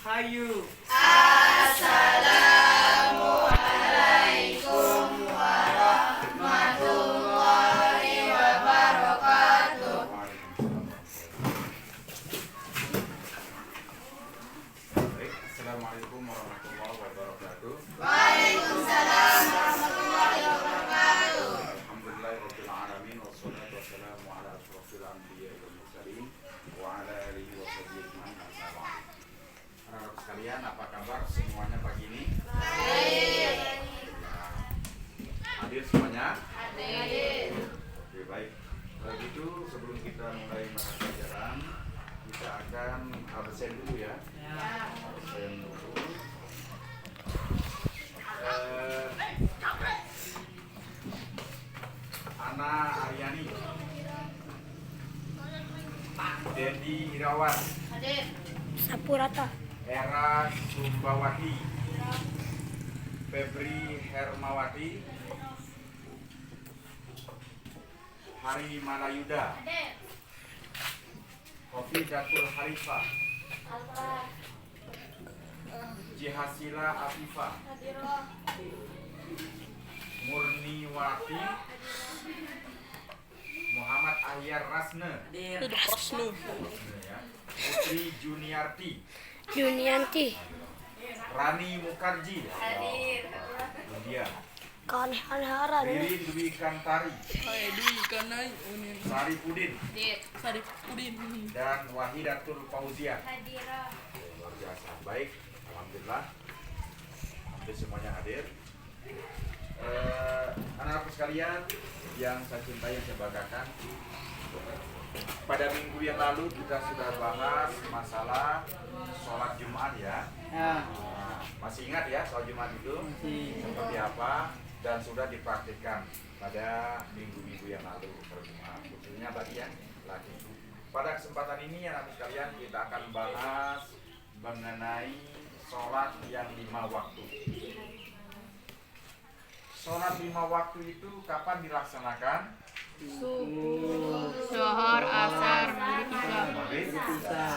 Hayu. Assalamualaikum warahmatullahi wabarakatuh. Baik, Assalamualaikum warahmatullahi wabarakatuh. Waalaikumsalam warahmatullahi wabarakatuh. Alhamdulillahirabbil alamin wassalatu wassalamu ala asyrofil anbiya'i wal mursalin wa ala alihi washabihi ajmain. Amma ba'd. Anak-anak sekalian, apa kabar semuanya pagi ini? Baik. Hadir semuanya? Hadir. Oke, baik. Kalau gitu sebelum kita mulai mata pelajaran, kita akan absen dulu ya. Absen dulu. Ana Aryani, Dedi Irawan, Hadir. Sapurata, Era Sumbawati, Febri Hermawati, Hari Malayuda, Hadir. Kofi Datul Harifah, Jihasila Afifah, Hadirah. Murniwati, Muhammad Ahyar Rasne, Rasnu, ya. Putri Juniarti, Junianti, Rani Mukarji, Hadir. Dia, Kaneharan, Ririn Dwi Kantari, Dwi Kanai Unin Sari Pudin, Hadir. Sarif Udin dan Wahidatul Fauzia. Hadirah. Luar biasa, baik, alhamdulillah, hampir semuanya hadir. Anak-anak sekalian yang saya cintai, yang saya banggakan, pada minggu yang lalu kita sudah bahas masalah sholat Jumat ya. Masih ingat ya sholat Jumat itu seperti apa dan sudah dipraktikkan pada minggu-minggu yang lalu berjumat, khususnya bagi yang laki. Pada kesempatan ini anak-anak sekalian kita akan bahas mengenai sholat yang 5 waktu. Sholat 5 waktu itu kapan dilaksanakan? Zohor, Asar, Maghrib, Isya.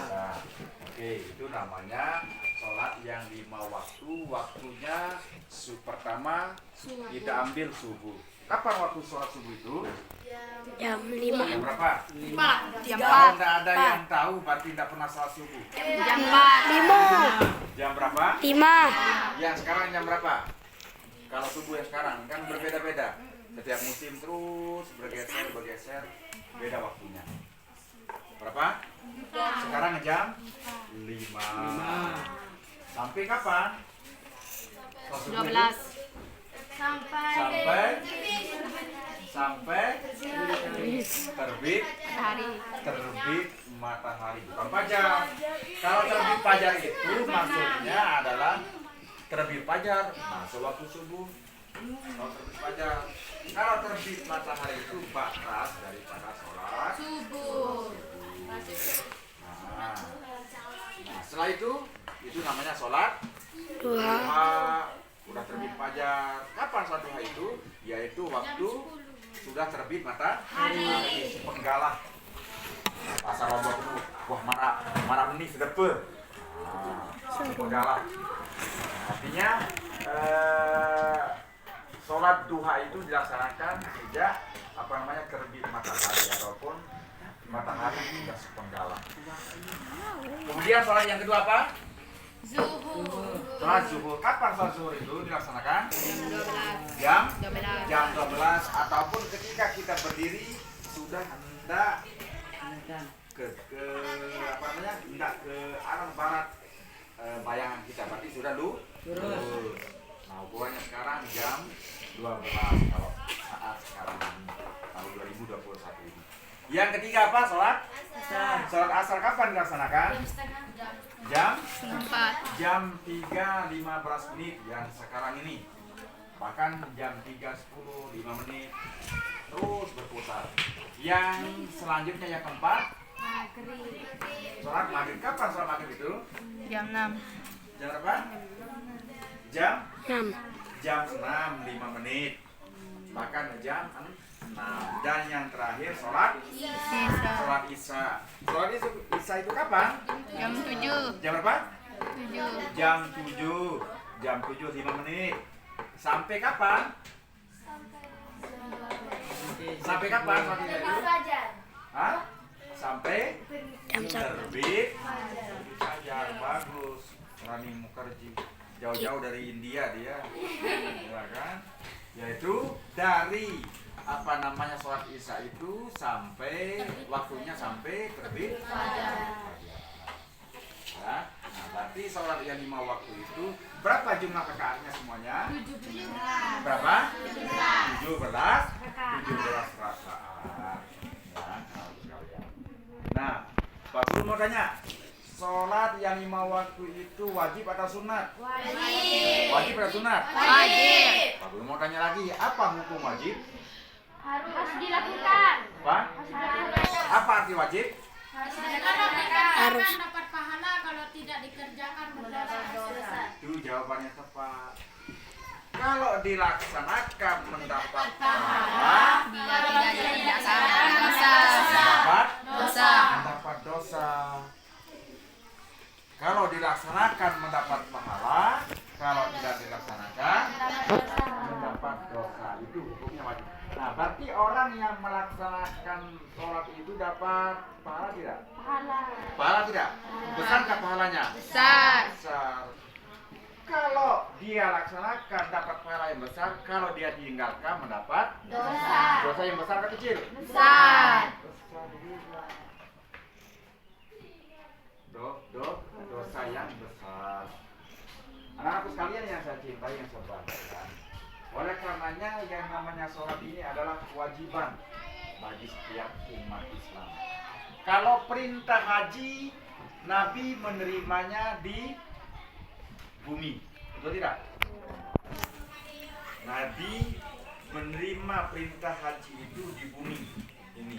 Oke, itu namanya sholat yang 5 waktu. Waktunya pertama kita ambil subuh. Kapan waktu sholat subuh itu? jam 5, Jam berapa? Jam Kalau tidak ada yang tahu berarti tidak pernah sholat subuh. Jam 4. Jam berapa? 5, Yang sekarang jam berapa? Kalau subuh yang sekarang kan berbeda-beda. Setiap musim terus bergeser, beda waktunya. Berapa? Sekarang jam 5. Sampai kapan? Sholat subuh itu? 12. Sampai terbit matahari, bukan fajar. Kalau terbit fajar itu maksudnya adalah terbit fajar masuk waktu subuh. Kalau terbit fajar, kalau terbit matahari itu batas daripada sholat Subuh. Nah, setelah itu namanya sholat duha, duha. Udah terbit fajar. Kapan sholat duha itu? Yaitu waktu sudah terbit matahari sepenggalah. Pasar lombok itu, wah marah meni sedepe. Sepenggalah. Artinya sholat duha itu dilaksanakan sejak terbit matahari ataupun matahari sudah sepenggalah. Kemudian sholat yang kedua apa? Zuhur. Sholat zuhur. Kapan sholat zuhur itu dilaksanakan? Jam Jam 12 ataupun ketika kita berdiri sudah hendak ke hendak ke arah barat bayangan kita, berarti sudah lurus. Nah, ukurannya sekarang jam 12 kalau saat sekarang ini tahun 2021 ini. Yang ketiga apa? Sholat asar kapan dilaksanakan? Jam 4. jam 3.15 menit yang sekarang ini. Bahkan jam 3.10, 5 menit terus berputar. Yang selanjutnya yang keempat, sholat maghrib. Kapan sholat maghrib itu? Jam 6. Jam berapa? Jam 6, 6, 5 menit. Bahkan jam 6. Dan yang terakhir sholat Sisa. Isya. Sholat isya itu kapan? Jam 7. Jam berapa? Jam 7. Jam 7 5 menit. Sampai kapan? Sampai kapan waktu itu? Hah? Sampai Jam 1. terbit fajar. Bagus. Rani Mukherjee jauh-jauh dari India dia, ya kan? Yaitu dari apa namanya sholat isya itu sampai waktunya sampai terbit fajar. Ya, nah berarti sholat yang 5 waktu itu berapa jumlah rakaatnya semuanya? 17. Berapa? 17 rakaat. Ya, nah, Pak Guru mau tanya, sholat yang 5 waktu itu wajib atau sunat? Wajib. Wajib atau sunat? Wajib. Pak Guru mau tanya lagi, apa hukum wajib? Harus dilakukan. Apa? Apa arti wajib? Harus. Dapat pahala kalau tidak dikerjakan berdosa. Itu jawabannya tepat. Kalau dilaksanakan mendapat pahala, mendapat dosa. Kalau dilaksanakan mendapat pahala, kalau tidak dilaksanakan mendapat dosa. Itu hukumnya wajib. Nah, berarti orang yang melaksanakan sholat itu dapat pahala tidak? Pahala tidak? Besarkah pahalanya? Besar. Besar. Kalau dia laksanakan dapat pahala yang besar, kalau dia tinggalkan mendapat Dosa. dosa yang besar atau kecil? Besar. Besar juga. Dosa yang besar. Anak-anakku sekalian yang saya cintai, yang saya banggakan. Oleh karenanya yang namanya sholat ini adalah kewajiban bagi setiap umat Islam. Kalau perintah haji, Nabi menerimanya di bumi, betul tidak? Nabi menerima perintah haji itu di bumi ini.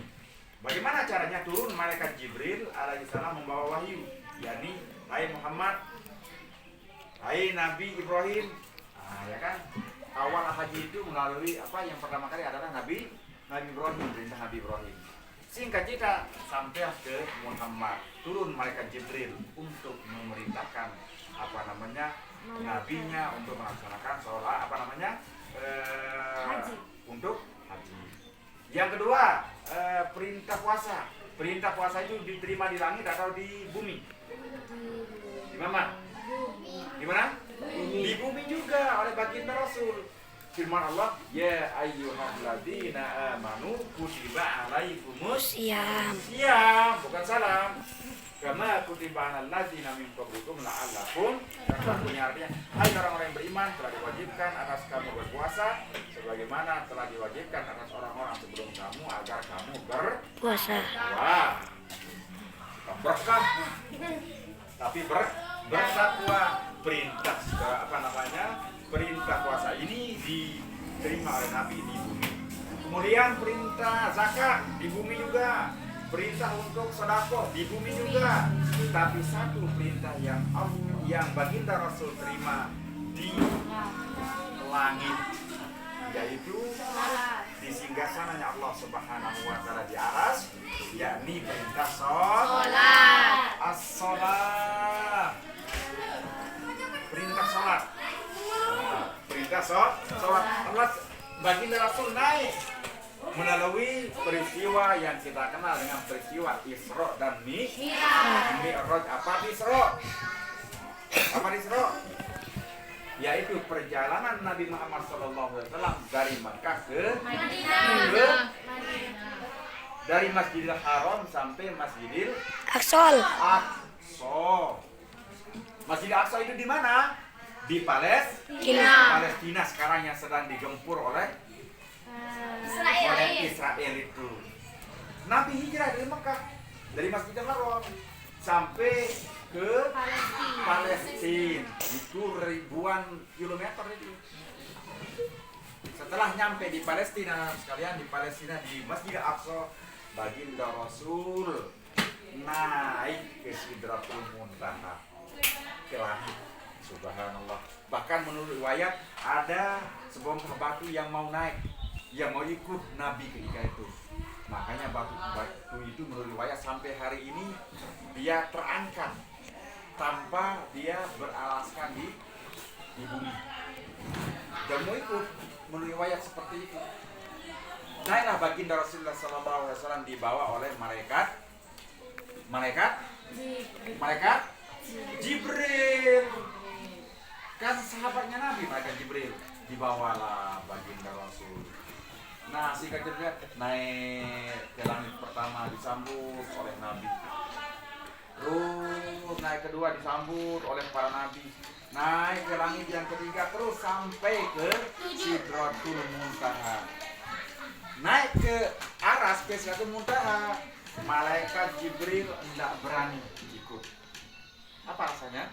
Bagaimana caranya? Turun malaikat Jibril alaihissalam membawa wahyu, yakni hai Muhammad, hai Nabi Ibrahim. Ya kan? Awal haji itu melalui apa yang pertama kali adalah Nabi Ibrahim, perintah Nabi Ibrahim. Singkat cerita sampai ke Muhammad, turun malaikat Jibril untuk memerintahkan apa namanya nabinya untuk melaksanakan sholat apa namanya haji. Untuk haji. Yang kedua perintah puasa. Perintah puasa itu diterima di langit atau di bumi? Di mana? Di mana? Di bumi juga oleh baginda Rasul. Firman Allah, ya ayyuhalladzina amanu kutiba alaikumus Siam. siyam, bukan salam. Kama kutiba alal ladzina min qablikum la'allakum tattaqun. Artinya, hai orang-orang yang beriman, telah diwajibkan atas kamu berpuasa sebagaimana telah diwajibkan atas orang-orang sebelum kamu agar kamu Puasa. Wah, berkah, tapi bertakwa. Perintah apa namanya? Perintah puasa ini diterima oleh Nabi di bumi. Kemudian perintah zakat di bumi juga. Perintah untuk sedekah di bumi juga. Tapi satu perintah yang baginda Rasul terima di langit, yaitu di singgasananya Allah Subhanahu wa taala di aras, yakni perintah salat. As-salat. Perintah salat. Perintah salat. Allah baginda Rasul naik melalui peristiwa yang kita kenal dengan peristiwa Isra dan Mi'raj. Apa Isra? Apa Isra? Yaitu perjalanan Nabi Muhammad SAW dari Makkah ke Madinah. Dari Masjidil Haram sampai Masjidil Aqsa. Masjidil Aqsa itu di mana? Di Palestina sekarang yang sedang digempur oleh Israel itu. Nabi hijrah dari Mekah, dari Masjidil Haram sampai ke Palestina. Itu ribuan kilometer itu. Setelah nyampe di Palestina, sekalian di Palestina di Masjidil Aqsa, baginda Rasul naik ke Sidratul Muntaha, ke langit. Subhanallah. Bahkan menurut riwayat ada sebongkah batu yang mau naik, yang mau ikut Nabi ketika itu. Makanya batu itu menurut riwayat sampai hari ini dia terangkat tanpa dia beralaskan di bumi. Jamu itu menurut riwayat seperti itu. Naiklah baginda Rasulullah SAW dibawa oleh malaikat Jibril. Kan sahabatnya Nabi, malaikat Jibril. Dibawalah baginda Rasul. Nah, singkat cerita naik ke langit pertama disambut oleh Nabi. Terus naik kedua disambut oleh para nabi. Naik ke langit yang ketiga terus sampai ke Sidratul Muntaha. Naik ke aras ke Sidratul Muntaha, malaikat Jibril tidak berani ikut. Apa rasanya?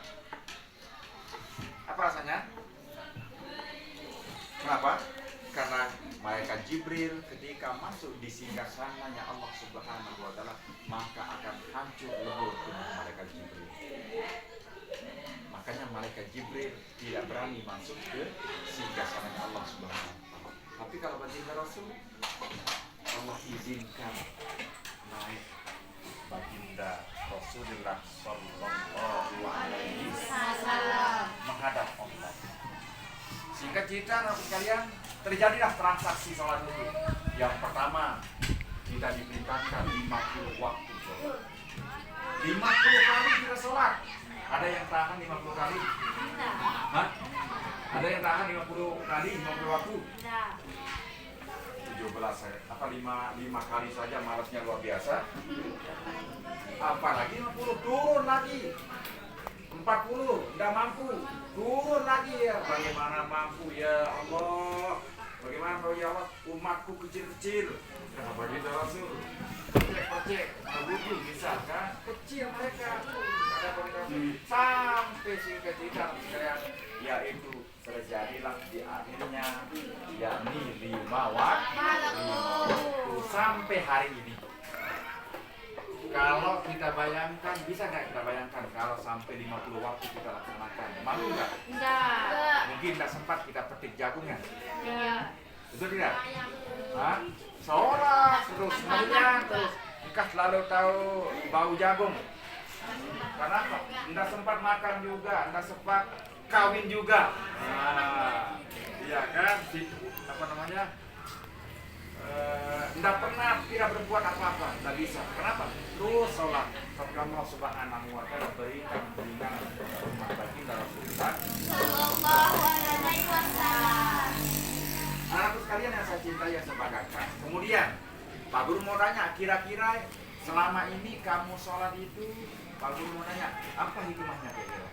Kenapa? Karena malaikat Jibril ketika masuk di singgasananya Allah Subhanahu wa taala, maka akan hancur lebur tubuh malaikat Jibril. Makanya malaikat Jibril tidak berani masuk ke singgasananya Allah Subhanahu wa taala. Tapi kalau baginda Rasul, Allah izinkan naik baginda Rasulullah sallallahu alaihi wasallam menghadap Allah. Singkat cerita, anak sekalian, terjadilah transaksi sholat itu. Yang pertama, kita diperintahkan 50 waktu sholat. 50 kali kita sholat. Ada yang tahan 50 kali? Hah? Ada yang tahan 50 kali, 50 waktu? 17 saya. Apa 5 kali saja malasnya luar biasa. Apalagi 50, turun lagi. 40, tidak mampu, turun lagi ya. Bagaimana mampu ya Allah? Bagaimana ya Allah? Umatku kecil-kecil. Kenapa kita Rasul? Percek, butuh bisa kan? Kecil mereka. Ada sampai singkat cerita sekalian, yaitu terjadilah di akhirnya, yakni 5 waktu sampai hari ini. Kalau kita bayangkan, bisa nggak kita bayangkan kalau sampai 50 waktu kita laksanakan? Mampu nggak? Enggak. Mungkin nggak sempat kita petik jagungnya. Iya. Betul tidak? Hah? Sholat terus, kemudian terus. Kita selalu tahu bau jagung. Kenapa? Nggak sempat makan juga, nggak sempat kawin juga. Nah, iya kan? Apa namanya? Tidak pernah tidak berbuat apa-apa, tidak bisa. Kenapa? Terus sholat. Tapi Allah Subhanahu wa taala berikan bimbingan umat baginda Rasulullah Sallallahu alaihi wasallam. Anakku sekalian yang saya cintai, yang saya banggakan. Kemudian Pak Guru mau tanya, kira-kira selama ini kamu sholat itu, Pak Guru mau tanya, apa hikmahnya kira-kira?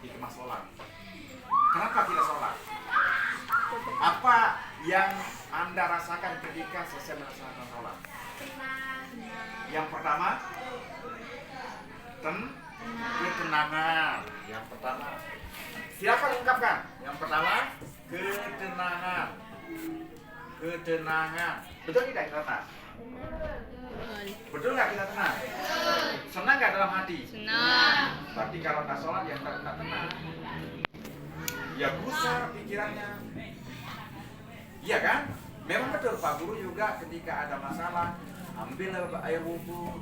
Hikmah sholat. Kenapa kita sholat? Apa yang Anda rasakan ketika selesai melaksanakan sholat? Yang pertama, ketenangan. Yang pertama, siapa ungkapkan? Yang pertama, ketenangan. Ketenangan. Betul tidak kita tenang? Betul nggak kita tenang? Senang nggak dalam hati? Senang. Berarti kalau nggak sholat ya nggak tenang. Ya gusar pikirannya. Iya kan? Memang betul Pak Guru juga ketika ada masalah ambil air wudhu,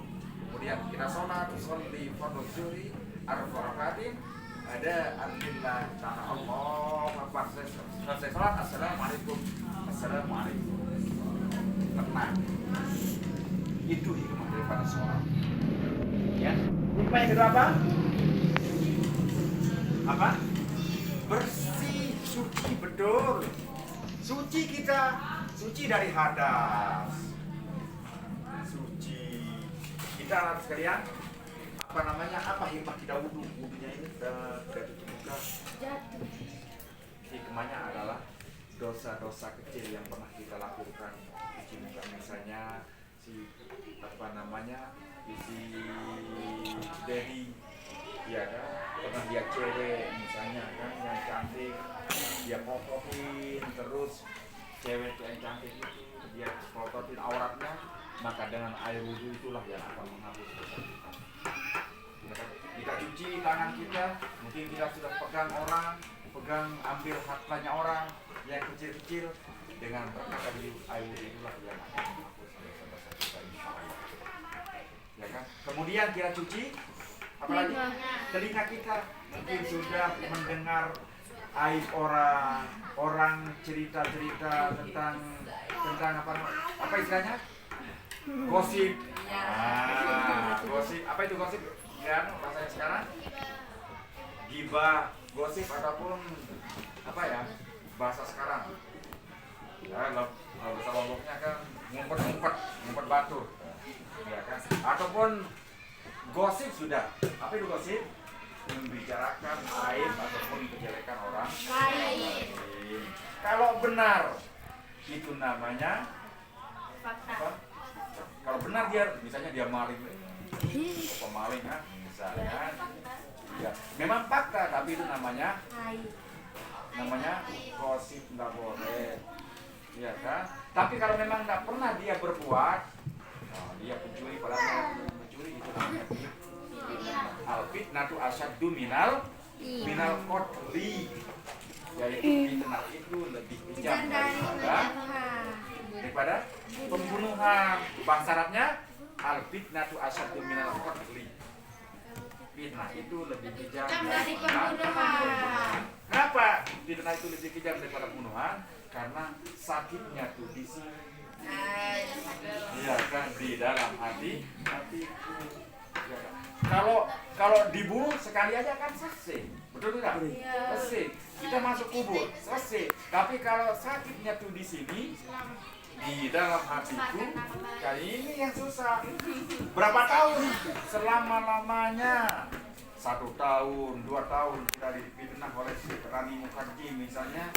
kemudian kita sholat, sholli fardhu zuhri arfa rakaatin, ada alhamdulillah ta'ala Allah akbar, selesai sholat, assalamualaikum, tenang. Itu hikmah daripada sholat. Ya. Hikmah yang kedua apa? Apa? Bersih, suci, betul. Suci kita, suci dari hadas. Suci. Kita anak sekalian, apa namanya? Apa hikmah kita wudhu? Wudhunya ini kita tutup muka. Hikmahnya adalah dosa-dosa kecil yang pernah kita lakukan. Cuci muka misalnya si apa namanya? Si Dedi, ya kan? Pernah dia cewek misalnya kan yang cantik, dia kototin terus cewek yang cantik itu dia kototin auratnya, maka dengan air wudhu itulah yang akan menghapus dosa kita. Kita cuci tangan kita, mungkin kita sudah pegang orang, ambil hartanya orang yang kecil-kecil, dengan berkata air wudhu itulah yang akan menghapus dosa-dosa kita, insya Allah. Ya kan? Kemudian kita cuci Apalagi telinga kita mungkin sudah mendengar aib orang cerita-cerita tentang apa istilahnya? Gosip. Gosip. Apa itu gosip? Ya, bahasanya sekarang gibah, gosip ataupun apa ya? Bahasa sekarang. Ya, kalau bahasa Lomboknya kan ngumpet batu. Ya kan? Ataupun gosip sudah. Apa itu gosip? Membicarakan aib ataupun kejelekan orang lain. Kalau benar itu namanya apa? Kalau benar misalnya dia maling, pemaling kan, misalnya, ya memang fakta, tapi itu namanya gosip, nggak boleh, ya kan? Tapi kalau memang nggak pernah dia berbuat, dia pencuri, padahal mencuri itu namanya al-fitnatu asyaddu minal qatli, yaitu fitnah itu lebih kejam daripada pembunuhan. Bang syaratnya al-fitnatu asyaddu minal qatli. Fitnah itu lebih kejam dari pembunuhan. Kenapa fitnah itu lebih kejam daripada pembunuhan? Karena sakitnya tuh di sini. Iya kan, di dalam hatiku. Ya kan? Kalau dibunuh sekali aja kan selesai, betul tidak? Selesai. Kita masuk kubur, selesai. Tapi kalau sakitnya tuh di sini, di dalam hatiku, kayak ini yang susah. Berapa tahun? Selama-lamanya 1 tahun, 2 tahun kita difitnah oleh si Rani Mukherjee misalnya.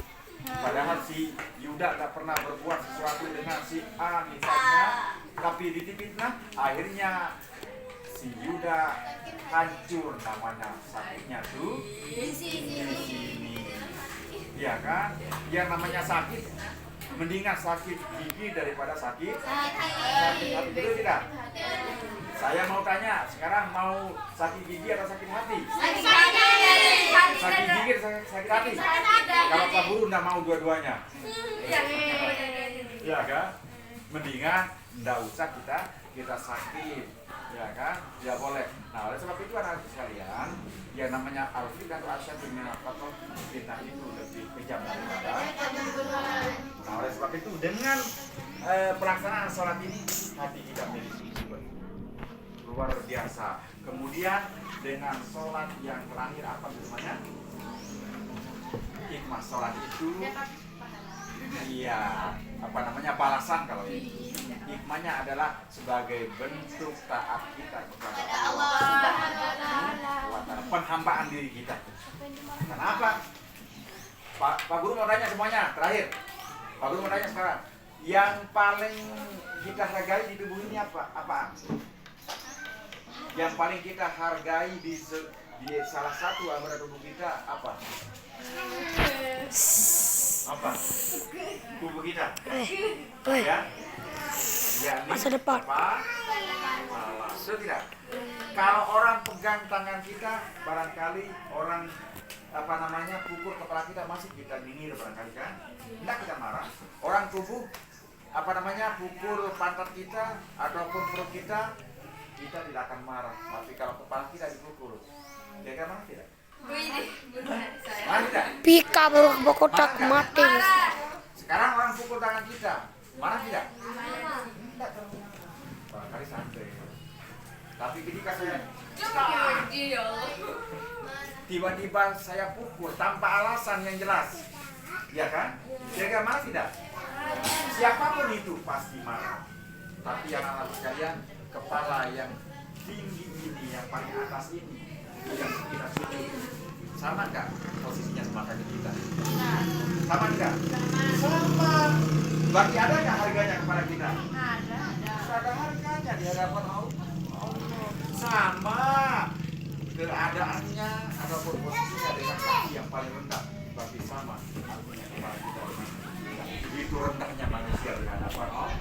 Padahal si Yuda gak pernah berbuat sesuatu dengan si A misalnya, tapi difitnah, akhirnya si Yuda hancur, namanya sakitnya tuh di sini. Iya kan? Yang namanya sakit, mendingan sakit gigi daripada sakit hati, betul tidak? Saya mau tanya, sekarang mau sakit gigi atau sakit hati? Sakit gigi atau sakit hati? Kalau Pak Guru nggak mau dua-duanya, ya kan? Mendingan nggak usah kita sakit, ya kan? Ya boleh. Nah, oleh sebab itu anak-anak sekalian, yang namanya al-fitnah atau asyaddu minal qatl, fitnah itu lebih kejam daripada. Nah, oleh sebab itu dengan pelaksanaan sholat ini hati kita menjadi sungguh luar biasa. Kemudian dengan sholat yang terakhir apa namanya? Hikmah sholat itu, iya, apa namanya, balasan kalau ini. Hikmahnya adalah sebagai bentuk taat kita kepada Allah, penghambaan diri kita. Kenapa? Pak Guru mau tanya semuanya, terakhir. Pak Guru mau tanya sekarang, yang paling kita hargai di tubuh ini apa? Yang paling kita hargai di salah satu anggota tubuh kita apa? Apa? Tubuh kita. Ya? Masa depan. Betul tidak? Kalau orang pegang tangan kita, barangkali orang pukul kepala kita, masih kita dingin barangkali kan? Tidak kita marah. Orang tubuh pukul pantat kita ataupun perut kita tidak akan marah. Tapi kalau kepala kita dipukul, dia marah tidak? Marah tidak? Pika baru kotak mati. Sekarang orang pukul tangan kita, marah tidak? Tidak. Barangkali santai. Tapi ketika saya tiba-tiba saya pukul tanpa alasan yang jelas, ya kan? Dia marah tidak? Siapapun itu pasti marah. Tapi yang anak sekalian, kepala yang tinggi ini, yang paling atas ini, yang kita sujud, sama nggak posisinya sama kaki kita? Sama nggak? Sama. Berarti ada nggak harganya kepada kita? Ada harganya di hadapan Allah. Sama keadaannya ataupun posisinya dengan kaki yang paling rendah, berarti sama artinya kepala kita. Itu rendahnya manusia di hadapan Allah.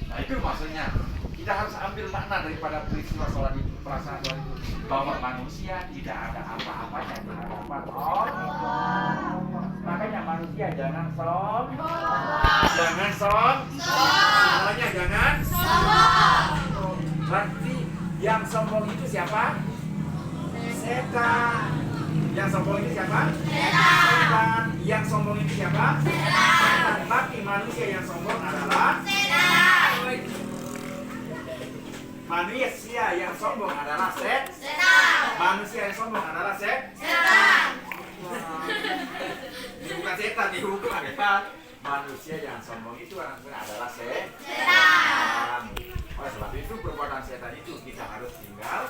Nah itu maksudnya, kita harus ambil makna daripada peristiwa sholat itu, perasaan sholat itu, bahwa manusia tidak ada apa-apanya di hadapan Allah. Makanya manusia jangan semuanya jangan. Berarti Yang sombong itu siapa? Setan. Yang sombong itu siapa? Setan. Yang sombong itu siapa? Setan. Tapi manusia yang sombong adalah setan. Manusia yang sombong adalah setan. Manusia yang sombong adalah setan. Ini bukan setan, ini bukan ya. Manusia yang sombong itu adalah setan. Oleh sebab itu perbuatan setan itu kita harus tinggal.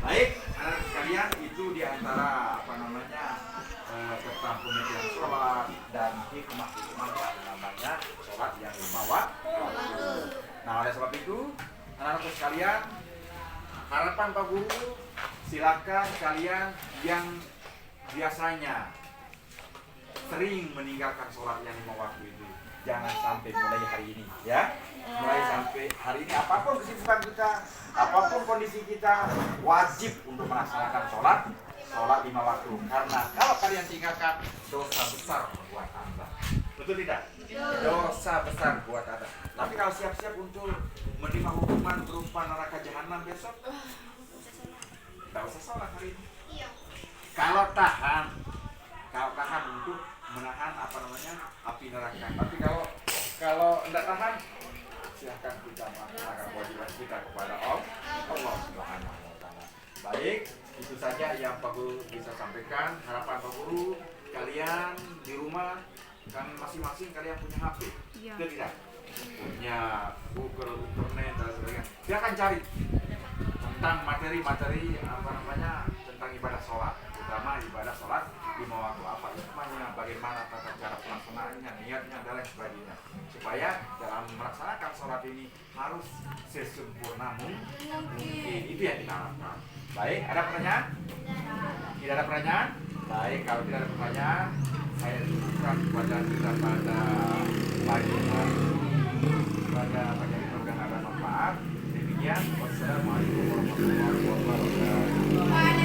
Baik, anak sekalian, itu diantara tentang pengertian sholat dan hikmah-hikmahnya namanya sholat yang 5 waktu. Nah, oleh sebab itu anak-anak sekalian, harapan Pak Guru, silakan kalian yang biasanya sering meninggalkan sholat yang 5 waktu itu, jangan sampai mulai hari ini, ya. Mulai sampai hari ini, apapun kesibukan kita, apapun kondisi kita, wajib untuk melaksanakan sholat 5 waktu. Karena kalau kalian tinggalkan, dosa besar buat Anda. Betul tidak? Dosa besar buat Anda. Tapi kalau siap-siap untuk menerima hukuman berupa neraka jahanam besok, tidak usah sholat hari ini. Kalau tahan untuk menahan api neraka. Tapi kalau tidak tahan, silahkan kita melaksanakan kewajiban kita kepada Allah Subhanahu wa Ta'ala. Baik, itu saja yang Pak Guru bisa sampaikan. Harapan Pak Guru, kalian di rumah kan masing-masing kalian punya HP, betul tidak? Punya Google, internet dan sebagainya. Dia akan cari tentang materi-materi tentang ibadah sholat, terutama ibadah sholat 5 waktu, apa hikmahnya, bagaimana tata cara pelaksanaannya, niatnya dan lain sebagainya, supaya dalam melaksanakan sholat ini harus sesempurna mungkin. Itu yang kita harapkan. Baik, ada pertanyaan? Tidak ada pertanyaan? Baik, kalau tidak ada pertanyaan, saya cukupkan kepada kita pada pagi hari pada pagi hari mudah-mudahan ada manfaat. Demikian, wassalamualaikum warahmatullahi wabarakatuh.